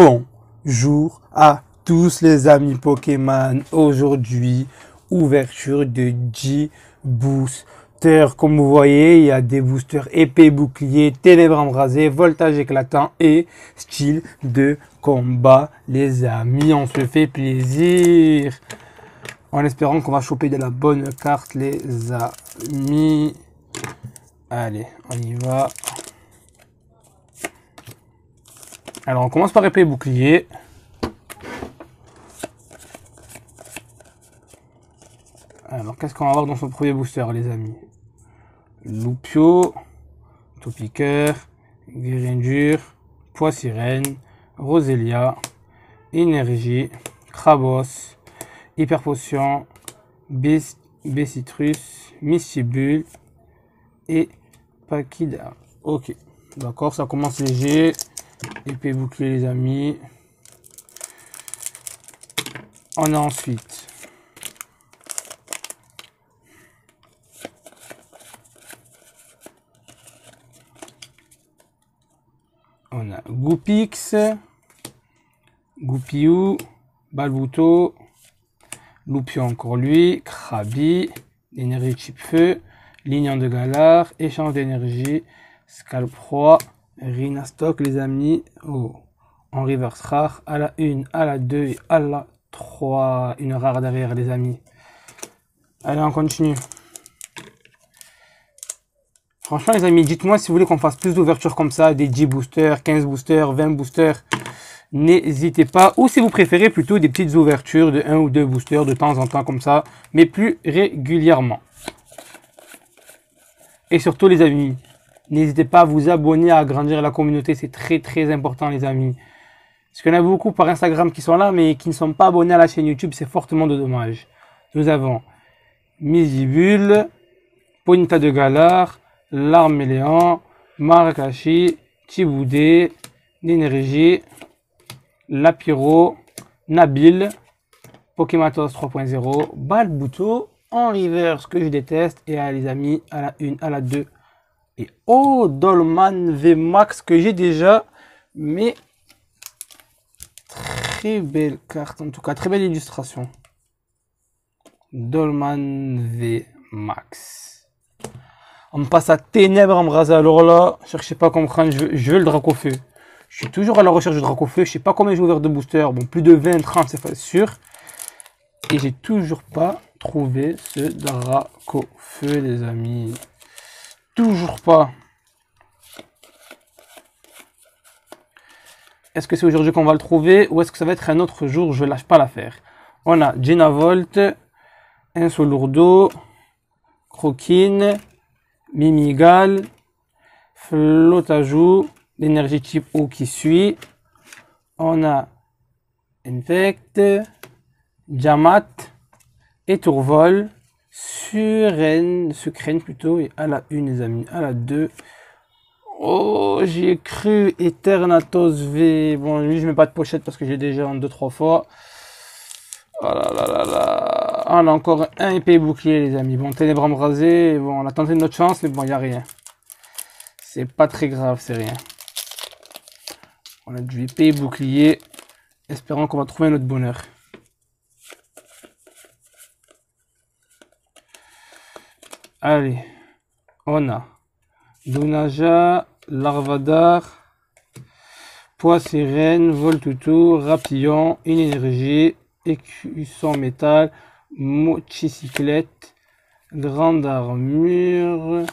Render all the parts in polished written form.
Bonjour à tous les amis Pokémon. Aujourd'hui, ouverture de 10 boosters. Comme vous voyez, il y a des boosters épée, bouclier, ténèbres embrasées, voltage éclatant et style de combat. Les amis, on se fait plaisir. En espérant qu'on va choper de la bonne carte, les amis. Allez, on y va. Alors, on commence par épée et bouclier. Alors, qu'est-ce qu'on va avoir dans son premier booster, les amis? Loupio, Topiqueur, Guérindur, Poissirène, Roselia, Énergie, Crabos, Hyper Potion, Bessitrus, Mistibule et Pakida. Ok, d'accord, ça commence léger. Épée bouclier, les amis. On a ensuite on a Goupix, Goupiou, Balbuto, Loupio encore lui, Krabi, énergie type feu, Lignan de Galar, échange d'énergie, Scalproie, Rhinastock, les amis. Oh, en reverse rare, à la 1, à la 2 et à la 3. Une rare derrière, les amis. Allez, on continue. Franchement, les amis, dites-moi si vous voulez qu'on fasse plus d'ouvertures comme ça, des 10 boosters, 15 boosters, 20 boosters. N'hésitez pas. Ou si vous préférez plutôt des petites ouvertures de 1 ou 2 boosters de temps en temps comme ça, mais plus régulièrement. Et surtout, les amis, n'hésitez pas à vous abonner, à agrandir la communauté. C'est très, très important, les amis. Parce qu'il y en a beaucoup par Instagram qui sont là, mais qui ne sont pas abonnés à la chaîne YouTube. C'est fortement de dommage. Nous avons Misibule, Ponyta de Galar, Larméléon, Marakashi, Tiboudé, L'énergie, Lapiro, Nabil, Pokématos 3.0, Balbuto, en reverse que je déteste. Et les amis, à la 1, à la 2. Et oh, Dolman VMAX que j'ai déjà. Mais très belle carte, en tout cas, très belle illustration. Dolman VMAX. On passe à Ténèbres embrasées. Alors là, cherchez pas à comprendre, je veux le Dracofeu. Je suis toujours à la recherche du Dracofeu. Je sais pas combien j'ai ouvert de boosters. Bon, plus de 20, 30, c'est sûr. Et j'ai toujours pas trouvé ce Dracofeu, les amis. Toujours pas. Est-ce que c'est aujourd'hui qu'on va le trouver ou est-ce que ça va être un autre jour? Je lâche pas l'affaire. On a Genavolt, Insolourdo, Croquine, Mimigal, Flotajou, l'énergie type eau qui suit. On a Infect, Diamat, Étourvol, Sucrène plutôt, et à la 1, les amis, à la 2. Oh, j'ai cru Eternatos V. Bon, lui, je mets pas de pochette parce que j'ai déjà en 2-3 fois. Oh là là là là. On a encore un épée bouclier, les amis. Bon, ténèbres embrasées. Bon, on a tenté notre chance, mais bon, il n'y a rien. C'est pas très grave, c'est rien. On a du épée bouclier. Espérons qu'on va trouver notre bonheur. Allez, on a Dunaja, Larvadar, Poissirène, Voltutu, Rapillon, une énergie, Écusson métal, Mochicyclette, Grande armure,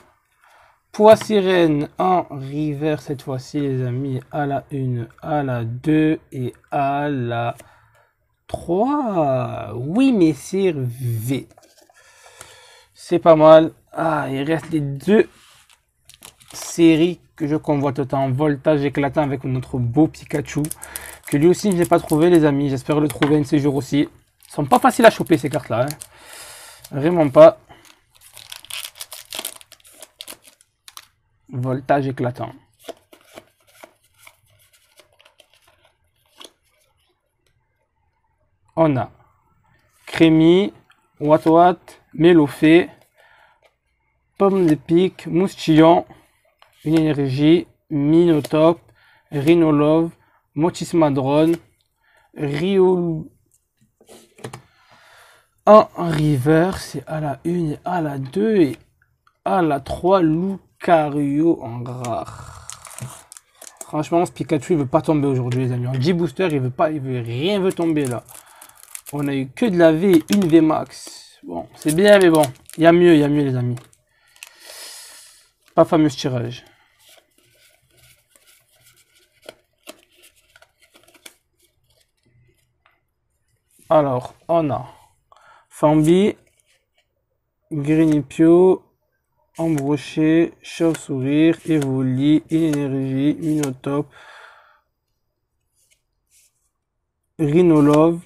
Poissirène en river cette fois-ci, les amis, à la 1, à la 2 et à la 3. Oui, messire V. C'est pas mal. Ah, il reste les 2 séries que je convoite autant. Voltage éclatant avec notre beau Pikachu. Que lui aussi, je n'ai pas trouvé, les amis. J'espère le trouver un de ces jours aussi. Ils sont pas faciles à choper, ces cartes-là. Hein. Vraiment pas. Voltage éclatant. On a Crémy, Watwat, Mélofée, Pomme de pique, Moustillon, une énergie, Minotop, Rhinolove, Motisma Drone, Rio en river, c'est à la 1 et à la 2 et à la 3, Lucario en rare. Franchement, ce Pikachu il veut pas tomber aujourd'hui les amis. En 10 booster, il veut rien veut tomber là. On a eu que de la V et une V max. Bon, c'est bien mais bon, il y a mieux les amis. Pas fameux tirage. Alors, on a Fambi, Grenipio, Embroché, Chauve-Sourire, Evoli, Énergie, Minotop, Rhinolove,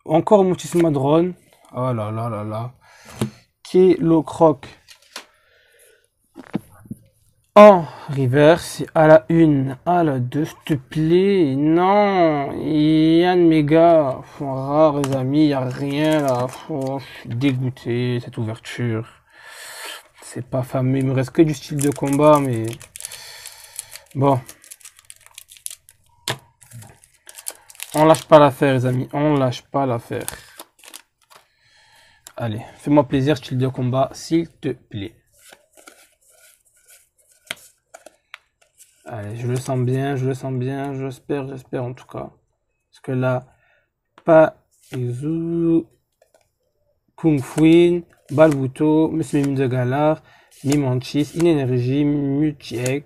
encore Motisma Drone. Oh là là là là. Kilocroc. En reverse, à la 1, à la 2, s'il te plaît. Non, Yann Mega, rare les amis, y a rien là. Je suis dégoûté, cette ouverture. C'est pas fameux, il me reste que du style de combat, mais bon. On lâche pas l'affaire les amis, on lâche pas l'affaire. Allez, fais-moi plaisir, style de combat, s'il te plaît. Allez, je le sens bien, j'espère en tout cas. Parce que là, Pazu, Kung Fuin, Balbuto, Monsieur Mime de Galar, Mimanchis, Inénergie, Mutiek,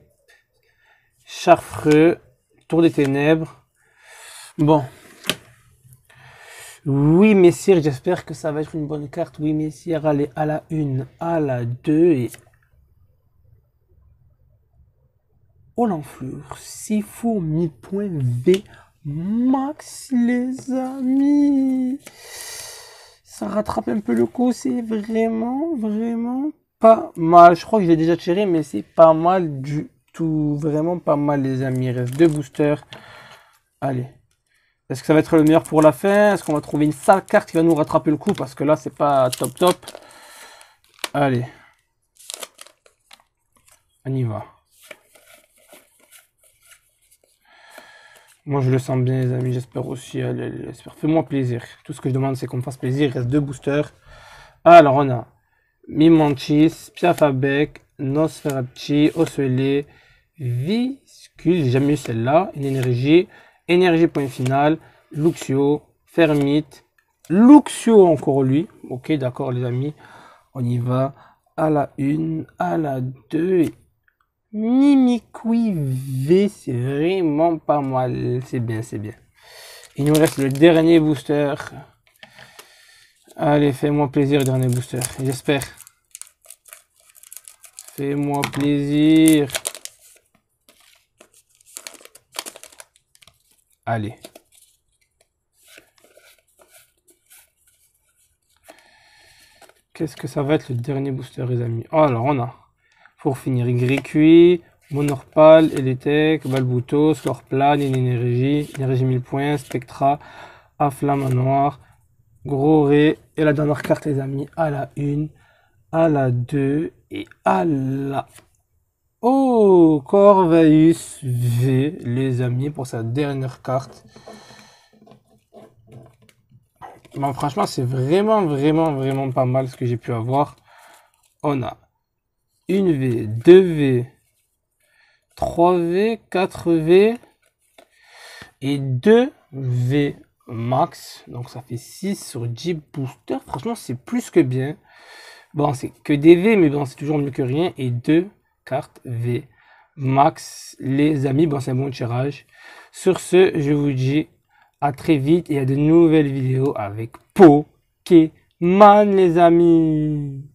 Charfreux, Tour des Ténèbres. Bon. Oui, messire, j'espère que ça va être une bonne carte. Oui, messire, allez, à la 1, à la 2 et... Oh l'enflure, 6 fois 1000 points V max les amis. Ça rattrape un peu le coup, c'est vraiment pas mal. Je crois que je l'ai déjà tiré, mais c'est pas mal du tout. Vraiment pas mal les amis. Il reste 2 boosters. Allez. Est-ce que ça va être le meilleur pour la fin? Est-ce qu'on va trouver une sale carte qui va nous rattraper le coup? Parce que là, c'est pas top. Allez. On y va. Moi, je le sens bien, les amis. J'espère aussi. Allez, j'espère. Fais-moi plaisir. Tout ce que je demande, c'est qu'on me fasse plaisir. Il reste 2 boosters. Alors, on a Mimanchis, Piafabec, Nosferapchi, Osselé, Viscus. J'ai jamais eu celle-là. Une énergie point final. Luxio, Fermite, Luxio encore lui. Ok, d'accord, les amis. On y va. À la 1, à la 2. Mimikwi V, c'est vraiment pas mal. C'est bien. Il nous reste le dernier booster. Allez, fais-moi plaisir, dernier booster. J'espère. Fais-moi plaisir. Allez. Qu'est-ce que ça va être le dernier booster, les amis? Oh, alors, on a... Pour finir, YQI, Monorpal, Eletec, Balbuto, Slorplan, Énergie 1000 points, Spectra, Afflamme Noir, Gros Ré, et la dernière carte les amis, à la 1, à la 2 et à la... Oh, Corvaeus V les amis pour sa dernière carte. Bon, franchement, c'est vraiment pas mal ce que j'ai pu avoir. On a 1V, 2V, 3V, 4V et 2V max. Donc ça fait 6 sur 10 boosters. Franchement, c'est plus que bien. Bon, c'est que des V, mais bon, c'est toujours mieux que rien. Et 2 cartes V max, les amis. Bon, c'est un bon tirage. Sur ce, je vous dis à très vite et à de nouvelles vidéos avec Pokémon, les amis.